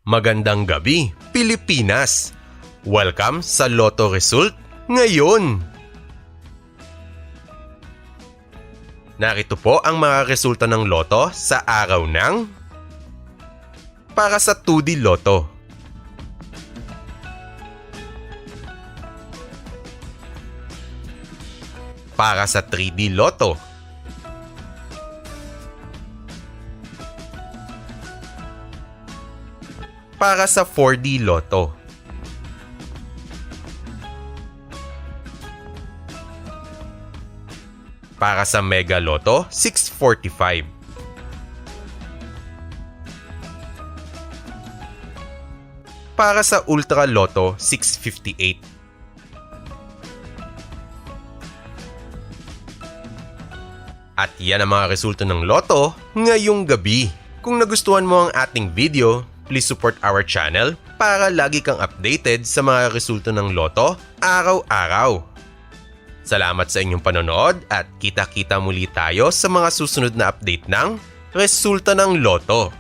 Magandang gabi, Pilipinas! Welcome sa Lotto Result ngayon! Narito po ang mga resulta ng Lotto sa araw ng para sa 2D Lotto. Para sa 3D Lotto. Para sa 4D Lotto. Para sa Mega Lotto 645. Para sa Ultra Lotto 658. At yan ang mga resulta ng Lotto ngayong gabi. Kung nagustuhan mo ang ating video, please support our channel para lagi kang updated sa mga resulta ng Lotto araw-araw. Salamat sa inyong panonood at kita-kita muli tayo sa mga susunod na update ng resulta ng Lotto.